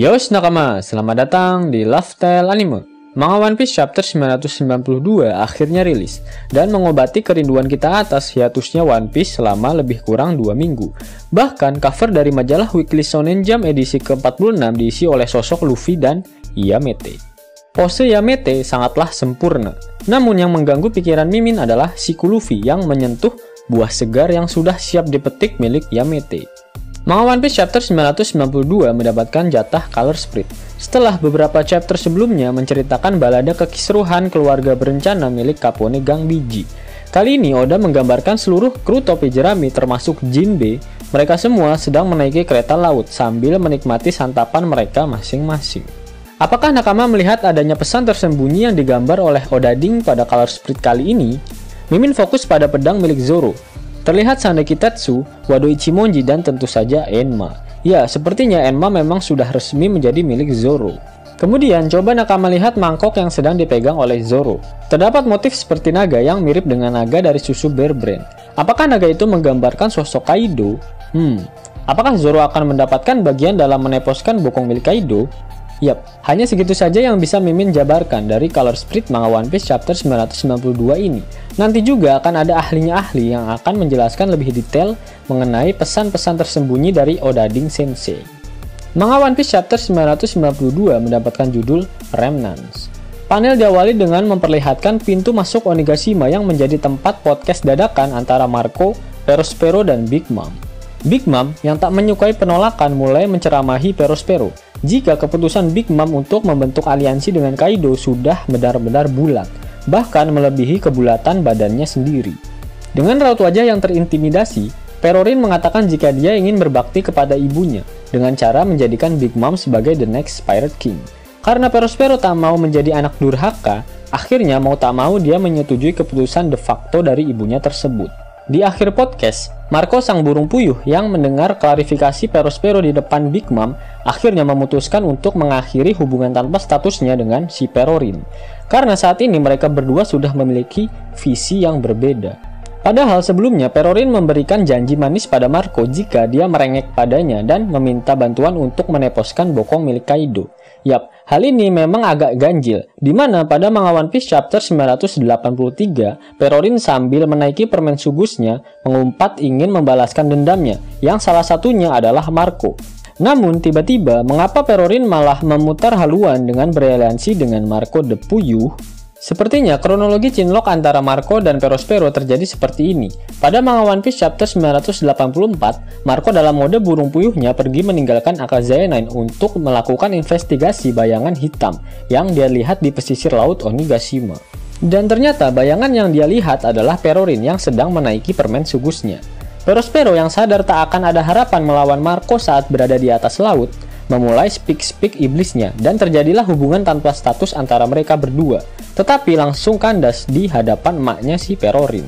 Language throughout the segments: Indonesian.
Yos nakama, selamat datang di Lifestyle Anime. Manga One Piece chapter 992 akhirnya rilis dan mengobati kerinduan kita atas hiatusnya One Piece selama lebih kurang 2 minggu. Bahkan cover dari majalah Weekly Shonen Jump edisi ke-46 diisi oleh sosok Luffy dan Yamete. Pose Yamete sangatlah sempurna. Namun yang mengganggu pikiran Mimin adalah siku Luffy yang menyentuh buah segar yang sudah siap dipetik milik Yamete. Manga One Piece chapter 992 mendapatkan jatah color split setelah beberapa chapter sebelumnya menceritakan balada kekisruhan keluarga berencana milik Capone Gang Biji. Kali ini Oda menggambarkan seluruh kru topi jerami termasuk Jinbe. Mereka semua sedang menaiki kereta laut sambil menikmati santapan mereka masing-masing. Apakah nakama melihat adanya pesan tersembunyi yang digambar oleh Oda Ding pada color split kali ini? Mimin fokus pada pedang milik Zoro. Terlihat Saneki Tetsu, Wado Ichimonji, dan tentu saja Enma. Ya, sepertinya Enma memang sudah resmi menjadi milik Zoro. Kemudian, coba nakama lihat mangkok yang sedang dipegang oleh Zoro. Terdapat motif seperti naga yang mirip dengan naga dari susu Bear Brand. Apakah naga itu menggambarkan sosok Kaido? Apakah Zoro akan mendapatkan bagian dalam meneposkan bokong milik Kaido? Yap, hanya segitu saja yang bisa Mimin jabarkan dari color split manga One Piece chapter 992 ini. Nanti juga akan ada ahli yang akan menjelaskan lebih detail mengenai pesan-pesan tersembunyi dari Oda Ding Sensei. Manga One Piece chapter 992 mendapatkan judul Remnants. Panel diawali dengan memperlihatkan pintu masuk Onigashima yang menjadi tempat podcast dadakan antara Marco, Perospero, dan Big Mom. Big Mom yang tak menyukai penolakan mulai menceramahi Perospero jika keputusan Big Mom untuk membentuk aliansi dengan Kaido sudah benar-benar bulat, bahkan melebihi kebulatan badannya sendiri. Dengan raut wajah yang terintimidasi, Perorin mengatakan jika dia ingin berbakti kepada ibunya dengan cara menjadikan Big Mom sebagai the next Pirate King. Karena Perospero tak mau menjadi anak durhaka, akhirnya mau tak mau dia menyetujui keputusan de facto dari ibunya tersebut. Di akhir podcast, Marco sang burung puyuh yang mendengar klarifikasi Perospero di depan Big Mom akhirnya memutuskan untuk mengakhiri hubungan tanpa statusnya dengan si Perorin. Karena saat ini mereka berdua sudah memiliki visi yang berbeda. Padahal sebelumnya Perorin memberikan janji manis pada Marco jika dia merengek padanya dan meminta bantuan untuk meneposkan bokong milik Kaido. Yap, hal ini memang agak ganjil, di mana pada manga One Piece chapter 983, Perorin sambil menaiki permen sugusnya mengumpat ingin membalaskan dendamnya, yang salah satunya adalah Marco. Namun tiba-tiba, mengapa Perorin malah memutar haluan dengan beraliansi dengan Marco the Puyuh? Sepertinya kronologi cinlok antara Marco dan Perospero terjadi seperti ini. Pada manga One Piece chapter 984, Marco dalam mode burung puyuhnya pergi meninggalkan Akazaya 9 untuk melakukan investigasi bayangan hitam yang dia lihat di pesisir laut Onigashima. Dan ternyata bayangan yang dia lihat adalah Perorin yang sedang menaiki permen sugusnya. Perospero yang sadar tak akan ada harapan melawan Marco saat berada di atas laut, memulai speak iblisnya dan terjadilah hubungan tanpa status antara mereka berdua, tetapi langsung kandas di hadapan emaknya si Perorin.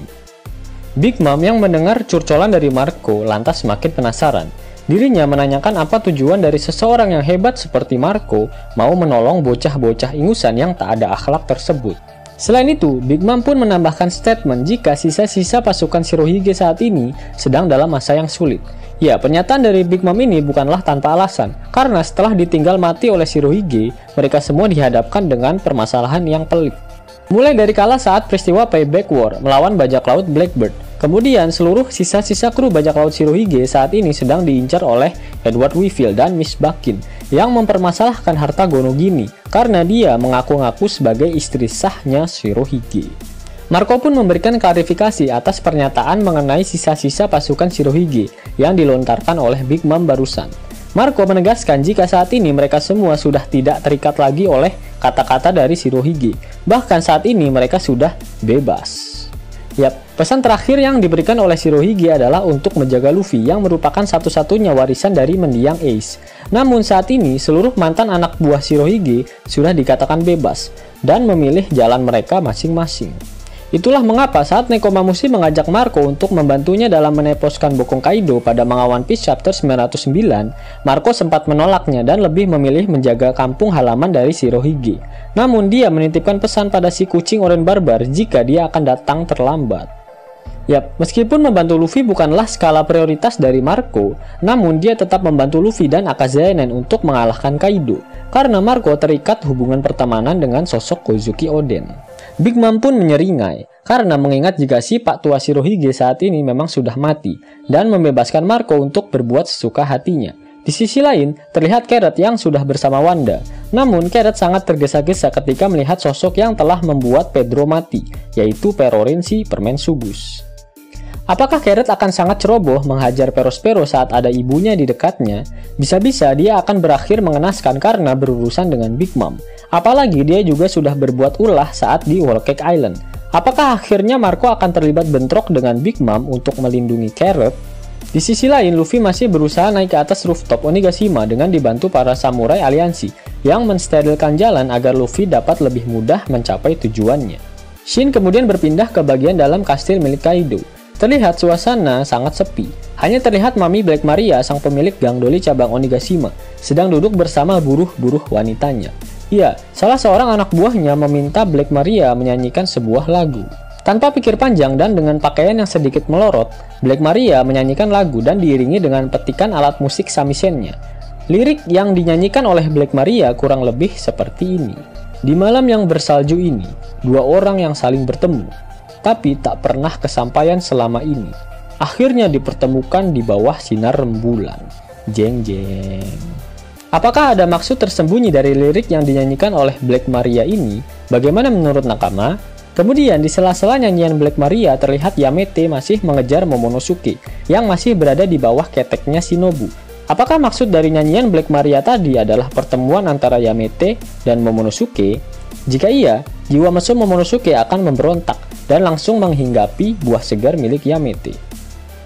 Big Mom yang mendengar curcolan dari Marco lantas semakin penasaran. Dirinya menanyakan apa tujuan dari seseorang yang hebat seperti Marco mau menolong bocah-bocah ingusan yang tak ada akhlak tersebut. Selain itu, Big Mom pun menambahkan statement jika sisa-sisa pasukan Shirohige saat ini sedang dalam masa yang sulit. Ya, pernyataan dari Big Mom ini bukanlah tanpa alasan, karena setelah ditinggal mati oleh Shirohige, mereka semua dihadapkan dengan permasalahan yang pelik. Mulai dari kala saat peristiwa Payback War melawan bajak laut Blackbird, kemudian seluruh sisa-sisa kru bajak laut Shirohige saat ini sedang diincar oleh Edward Weevil dan Miss Bakin yang mempermasalahkan harta Gonogini karena dia mengaku-ngaku sebagai istri sahnya Shirohige. Marco pun memberikan klarifikasi atas pernyataan mengenai sisa-sisa pasukan Shirohige yang dilontarkan oleh Big Mom barusan. Marco menegaskan jika saat ini mereka semua sudah tidak terikat lagi oleh kata-kata dari Shirohige. Bahkan saat ini mereka sudah bebas. Yap, pesan terakhir yang diberikan oleh Shirohige adalah untuk menjaga Luffy yang merupakan satu-satunya warisan dari mendiang Ace. Namun saat ini seluruh mantan anak buah Shirohige sudah dikatakan bebas dan memilih jalan mereka masing-masing. Itulah mengapa saat Nekomamushi mengajak Marco untuk membantunya dalam meneposkan bokong Kaido pada manga One Piece chapter 909, Marco sempat menolaknya dan lebih memilih menjaga kampung halaman dari Shirohige. Namun dia menitipkan pesan pada si kucing oranye barbar jika dia akan datang terlambat. Yap, meskipun membantu Luffy bukanlah skala prioritas dari Marco, namun dia tetap membantu Luffy dan Akazayanen untuk mengalahkan Kaido, karena Marco terikat hubungan pertemanan dengan sosok Kozuki Oden. Big Mom pun menyeringai, karena mengingat jika si Pak Tua Shirohige saat ini memang sudah mati, dan membebaskan Marco untuk berbuat sesuka hatinya. Di sisi lain, terlihat Carrot yang sudah bersama Wanda. Namun, Carrot sangat tergesa-gesa ketika melihat sosok yang telah membuat Pedro mati, yaitu Perorin si permen subus. Apakah Carrot akan sangat ceroboh menghajar Perospero saat ada ibunya di dekatnya? Bisa-bisa dia akan berakhir mengenaskan karena berurusan dengan Big Mom. Apalagi dia juga sudah berbuat ulah saat di Whole Cake Island. Apakah akhirnya Marco akan terlibat bentrok dengan Big Mom untuk melindungi Carrot? Di sisi lain, Luffy masih berusaha naik ke atas rooftop Onigashima dengan dibantu para samurai aliansi yang mensterilkan jalan agar Luffy dapat lebih mudah mencapai tujuannya. Shin kemudian berpindah ke bagian dalam kastil milik Kaido. Terlihat suasana sangat sepi. Hanya terlihat Mami Black Maria, sang pemilik Gang Doli cabang Onigashima, sedang duduk bersama buruh-buruh wanitanya. Ya, salah seorang anak buahnya meminta Black Maria menyanyikan sebuah lagu. Tanpa pikir panjang dan dengan pakaian yang sedikit melorot, Black Maria menyanyikan lagu dan diiringi dengan petikan alat musik samishennya. Lirik yang dinyanyikan oleh Black Maria kurang lebih seperti ini. Di malam yang bersalju ini, dua orang yang saling bertemu, tapi tak pernah kesampaian selama ini. Akhirnya dipertemukan di bawah sinar rembulan. Jeng jeng. Apakah ada maksud tersembunyi dari lirik yang dinyanyikan oleh Black Maria ini? Bagaimana menurut Nakama? Kemudian di sela-sela nyanyian Black Maria terlihat Yamete masih mengejar Momonosuke yang masih berada di bawah keteknya Shinobu. Apakah maksud dari nyanyian Black Maria tadi adalah pertemuan antara Yamete dan Momonosuke? Jika iya, jiwa mesum Momonosuke akan memberontak dan langsung menghinggapi buah segar milik Yamete.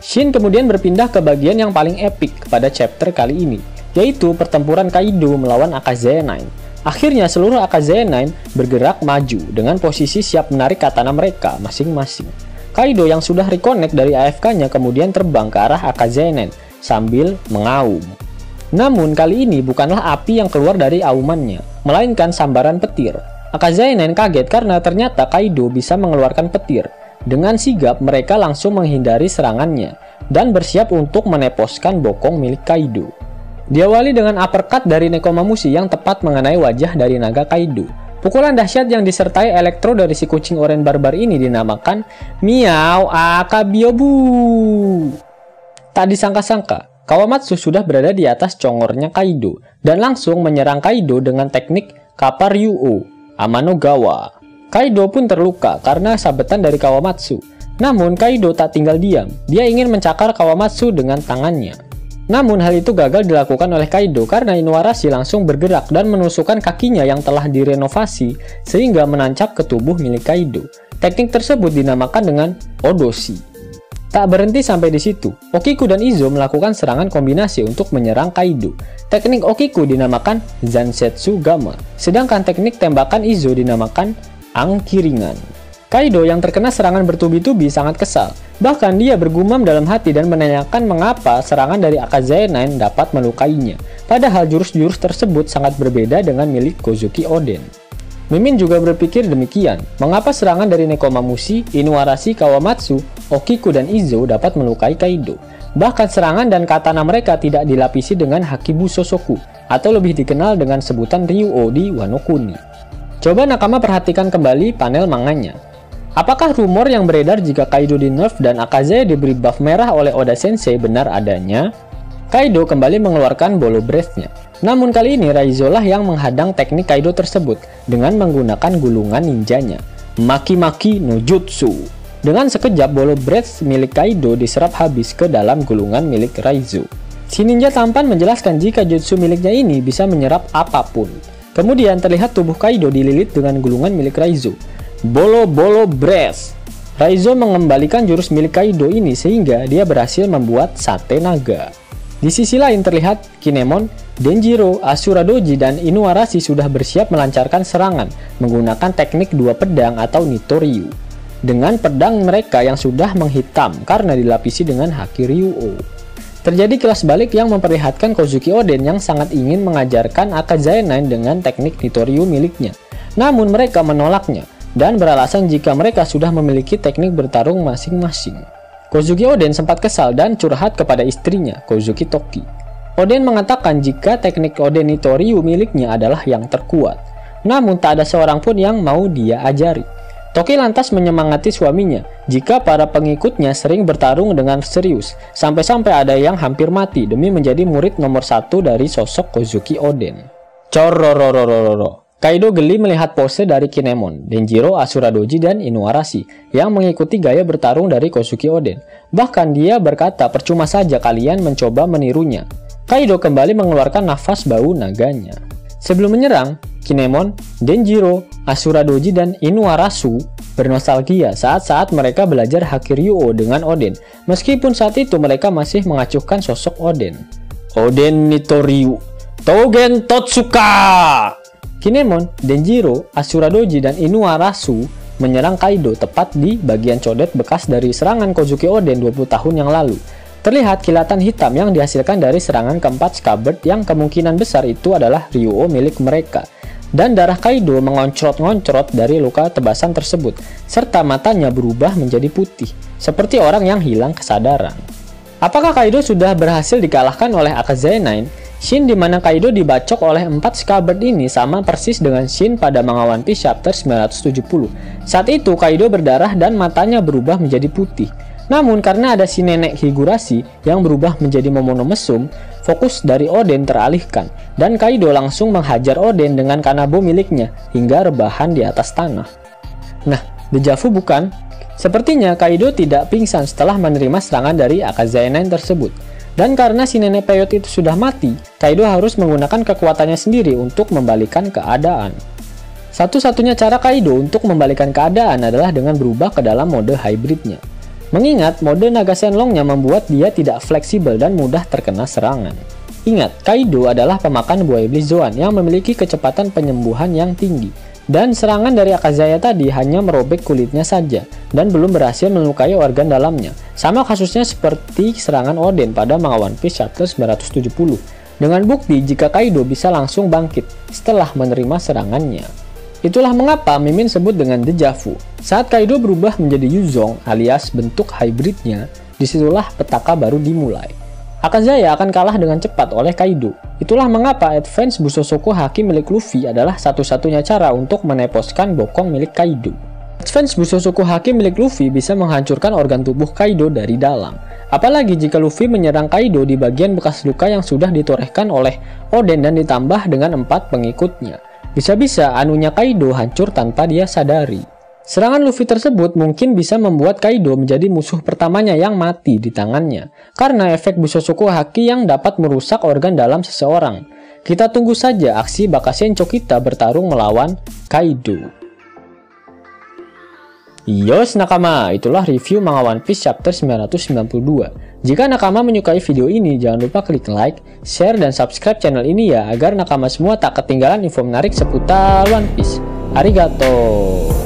Shin kemudian berpindah ke bagian yang paling epik pada chapter kali ini, yaitu pertempuran Kaido melawan Akazayanen. Akhirnya seluruh Akazayanen bergerak maju dengan posisi siap menarik katana mereka masing-masing. Kaido yang sudah reconnect dari AFK-nya kemudian terbang ke arah Akazayanen sambil mengaum. Namun kali ini bukanlah api yang keluar dari aumannya, melainkan sambaran petir. Akazayanen kaget karena ternyata Kaido bisa mengeluarkan petir. Dengan sigap mereka langsung menghindari serangannya dan bersiap untuk meneposkan bokong milik Kaido. Diawali dengan uppercut dari Nekomamushi yang tepat mengenai wajah dari naga Kaido. Pukulan dahsyat yang disertai elektro dari si kucing oranye barbar ini dinamakan Miao Akabiobu. Tak disangka-sangka, Kawamatsu sudah berada di atas congornya Kaido dan langsung menyerang Kaido dengan teknik Kappa Ryuo Amanogawa. Kaido pun terluka karena sabetan dari Kawamatsu. Namun Kaido tak tinggal diam, dia ingin mencakar Kawamatsu dengan tangannya. Namun hal itu gagal dilakukan oleh Kaido karena Inuarashi langsung bergerak dan menusukkan kakinya yang telah direnovasi sehingga menancap ke tubuh milik Kaido. Teknik tersebut dinamakan dengan Odoshi. Tak berhenti sampai di situ, Okiku dan Izo melakukan serangan kombinasi untuk menyerang Kaido. Teknik Okiku dinamakan Zansetsu Gama, sedangkan teknik tembakan Izo dinamakan Angkiringan. Kaido yang terkena serangan bertubi-tubi sangat kesal. Bahkan dia bergumam dalam hati dan menanyakan mengapa serangan dari Akazayanen dapat melukainya. Padahal jurus-jurus tersebut sangat berbeda dengan milik Kozuki Oden. Mimin juga berpikir demikian. Mengapa serangan dari Nekomamushi, Inuarashi, Kawamatsu, Okiku, dan Izo dapat melukai Kaido? Bahkan serangan dan katana mereka tidak dilapisi dengan Hakibu Sosoku, atau lebih dikenal dengan sebutan Ryuo di Wano Kuni. Coba Nakama perhatikan kembali panel manganya. Apakah rumor yang beredar jika Kaido di nerf dan Akazaya diberi buff merah oleh Oda Sensei benar adanya? Kaido kembali mengeluarkan Bolo Breath-nya. Namun kali ini Raizo lah yang menghadang teknik Kaido tersebut dengan menggunakan gulungan ninjanya, Maki-Maki no Jutsu. Dengan sekejap Bolo Breath milik Kaido diserap habis ke dalam gulungan milik Raizo. Si ninja tampan menjelaskan jika jutsu miliknya ini bisa menyerap apapun. Kemudian terlihat tubuh Kaido dililit dengan gulungan milik Raizo. Bolo Breath. Raizo mengembalikan jurus milik Kaido ini sehingga dia berhasil membuat sate naga. Di sisi lain terlihat Kinemon, Denjiro, Asura Doji, dan Inuarashi sudah bersiap melancarkan serangan menggunakan teknik dua pedang atau Nitoryu. Dengan pedang mereka yang sudah menghitam karena dilapisi dengan Haki Ryuo. Terjadi kilas balik yang memperlihatkan Kozuki Oden yang sangat ingin mengajarkan Akazayanen dengan teknik Nitoryu miliknya. Namun mereka menolaknya. dan beralasan jika mereka sudah memiliki teknik bertarung masing-masing. Kozuki Oden sempat kesal dan curhat kepada istrinya, Kozuki Toki. Oden mengatakan jika teknik Oden Nitoryu miliknya adalah yang terkuat, namun tak ada seorang pun yang mau dia ajari. Toki lantas menyemangati suaminya jika para pengikutnya sering bertarung dengan serius, sampai-sampai ada yang hampir mati demi menjadi murid nomor 1 dari sosok Kozuki Oden. Corororororo. Kaido geli melihat pose dari Kinemon, Denjiro, Asura Doji, dan Inuarashi yang mengikuti gaya bertarung dari Kozuki Oden. Bahkan dia berkata percuma saja kalian mencoba menirunya. Kaido kembali mengeluarkan nafas bau naganya. Sebelum menyerang, Kinemon, Denjiro, Asura Doji, dan Inuarashi bernostalgia saat-saat mereka belajar Haki Ryuo dengan Oden, meskipun saat itu mereka masih mengacuhkan sosok Oden. Oden Nitoryu, Tougen Totsuka! Kinemon, Denjiro, Asura Doji, dan Inuarashi menyerang Kaido tepat di bagian codet bekas dari serangan Kozuki Oden 20 tahun yang lalu. Terlihat kilatan hitam yang dihasilkan dari serangan keempat Scabbard yang kemungkinan besar itu adalah Ryuo milik mereka. Dan darah Kaido mengoncrot-ngoncrot dari luka tebasan tersebut, serta matanya berubah menjadi putih, seperti orang yang hilang kesadaran. Apakah Kaido sudah berhasil dikalahkan oleh Akaze 9? Scene di mana Kaido dibacok oleh 4 Scabbard ini sama persis dengan scene pada manga One Piece chapter 970. Saat itu Kaido berdarah dan matanya berubah menjadi putih. Namun karena ada si nenek Higurashi yang berubah menjadi Momono Mesum, fokus dari Oden teralihkan, dan Kaido langsung menghajar Oden dengan kanabo miliknya hingga rebahan di atas tanah. Nah, dejavu bukan? Sepertinya Kaido tidak pingsan setelah menerima serangan dari Akaze 9 tersebut. Dan karena si nenek peyot itu sudah mati, Kaido harus menggunakan kekuatannya sendiri untuk membalikan keadaan. Satu-satunya cara Kaido untuk membalikan keadaan adalah dengan berubah ke dalam mode hybridnya. Mengingat mode Naga Shenlongnya membuat dia tidak fleksibel dan mudah terkena serangan. Ingat, Kaido adalah pemakan buah iblis Zoan yang memiliki kecepatan penyembuhan yang tinggi. Dan serangan dari Akazaya tadi hanya merobek kulitnya saja dan belum berhasil melukai organ dalamnya. Sama kasusnya seperti serangan Oden pada manga One Piece chapter 970. Dengan bukti jika Kaido bisa langsung bangkit setelah menerima serangannya. Itulah mengapa Mimin sebut dengan dejavu. Saat Kaido berubah menjadi Yuzong alias bentuk hybridnya, disitulah petaka baru dimulai. Akazaya akan kalah dengan cepat oleh Kaido. Itulah mengapa Advance Bushosoku Haki milik Luffy adalah satu-satunya cara untuk meneposkan bokong milik Kaido. Advance Bushosoku Haki milik Luffy bisa menghancurkan organ tubuh Kaido dari dalam. Apalagi jika Luffy menyerang Kaido di bagian bekas luka yang sudah ditorehkan oleh Oden dan ditambah dengan 4 pengikutnya. Bisa-bisa anunya Kaido hancur tanpa dia sadari. Serangan Luffy tersebut mungkin bisa membuat Kaido menjadi musuh pertamanya yang mati di tangannya, karena efek Bushosoku Haki yang dapat merusak organ dalam seseorang. Kita tunggu saja aksi Bakasencho kita bertarung melawan Kaido. Yos nakama, itulah review manga One Piece chapter 992. Jika nakama menyukai video ini, jangan lupa klik like, share, dan subscribe channel ini ya, agar nakama semua tak ketinggalan info menarik seputar One Piece. Arigato!